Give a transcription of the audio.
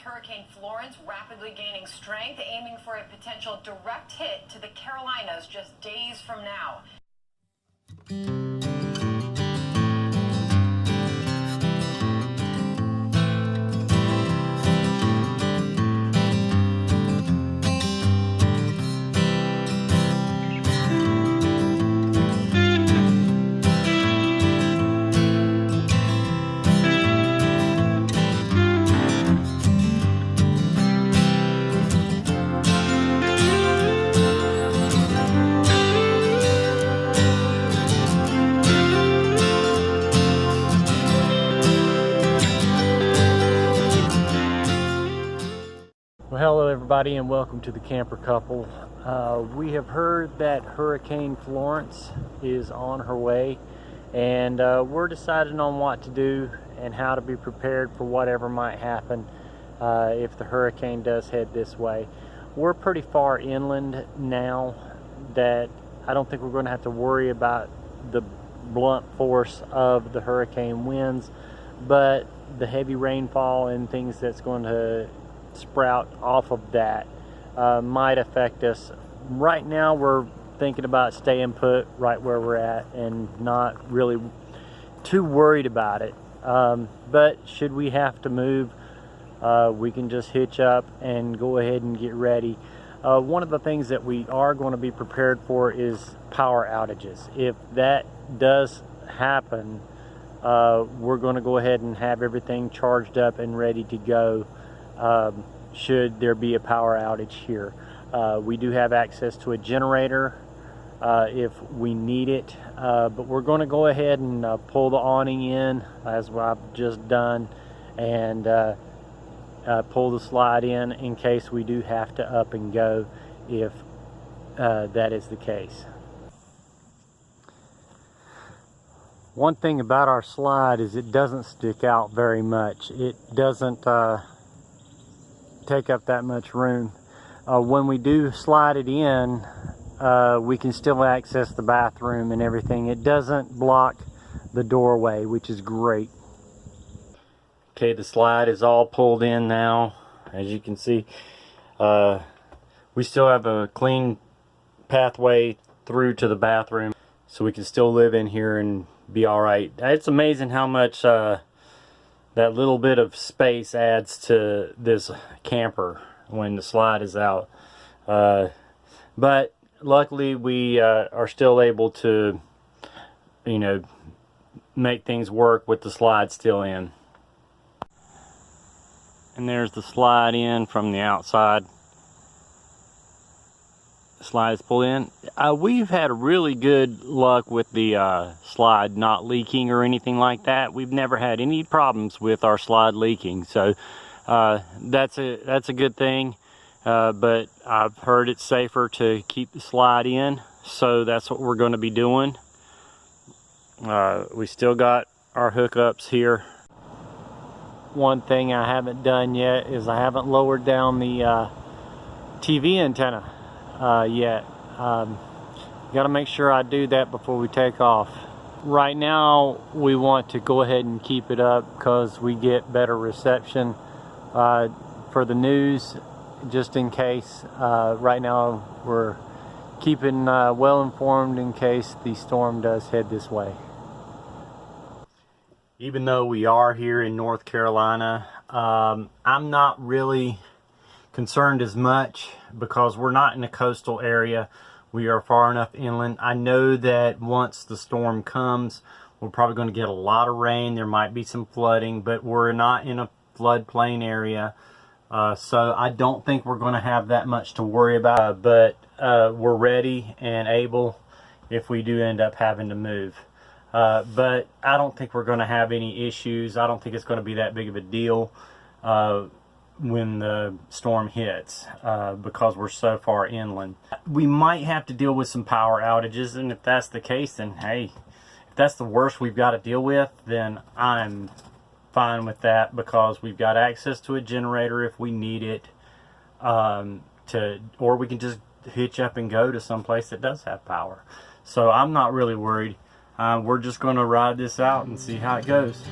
Hurricane Florence rapidly gaining strength, aiming for a potential direct hit to the Carolinas just days from now. Well, hello everybody and welcome to the Camper Couple. We have heard that Hurricane Florence is on her way, and we're deciding on what to do and how to be prepared for whatever might happen if the hurricane does head this way. We're pretty far inland now that I don't think we're going to have to worry about the blunt force of the hurricane winds, but the heavy rainfall and things that's going to sprout off of that might affect us. Right now we're thinking about staying put right where we're at and not really too worried about it, but should we have to move, we can just hitch up and go ahead and get ready. One of the things that we are going to be prepared for is power outages. If that does happen, we're going to go ahead and have everything charged up and ready to go should there be a power outage here. We do have access to a generator if we need it, but we're going to go ahead and pull the awning in as I've just done, and pull the slide in case we do have to up and go if that is the case. One thing about our slide is it doesn't stick out very much. It doesn't take up that much room. When we do slide it in, we can still access the bathroom and everything. It doesn't block the doorway, which is great. Okay, the slide is all pulled in now. As you can see, we still have a clean pathway through to the bathroom, so we can still live in here and be all right. It's amazing how much that little bit of space adds to this camper when the slide is out. But luckily we are still able to, you know, make things work with the slide still in. And there's the slide in from the outside. Slide is pulled in. We've had really good luck with the slide not leaking or anything like that. We've never had any problems with our slide leaking, so that's a good thing. But I've heard it's safer to keep the slide in, so that's what we're going to be doing. We still got our hookups here. One thing I haven't done yet is I haven't lowered down the TV antenna yet. Got to make sure I do that before we take off. Right now we want to go ahead and keep it up because we get better reception for the news, just in case. Right now we're keeping well informed in case the storm does head this way. Even though we are here in North Carolina, I'm not really concerned as much because we're not in a coastal area. We are far enough inland. I know that once the storm comes, we're probably going to get a lot of rain. There might be some flooding, but we're not in a floodplain area. So I don't think we're going to have that much to worry about, but we're ready and able if we do end up having to move. But I don't think we're going to have any issues. I don't think it's going to be that big of a deal when the storm hits because we're so far inland. We might have to deal with some power outages, and if that's the case, then hey, if that's the worst we've got to deal with, then I'm fine with that because we've got access to a generator if we need it, or we can just hitch up and go to some place that does have power. So I'm not really worried. We're just going to ride this out and see how it goes.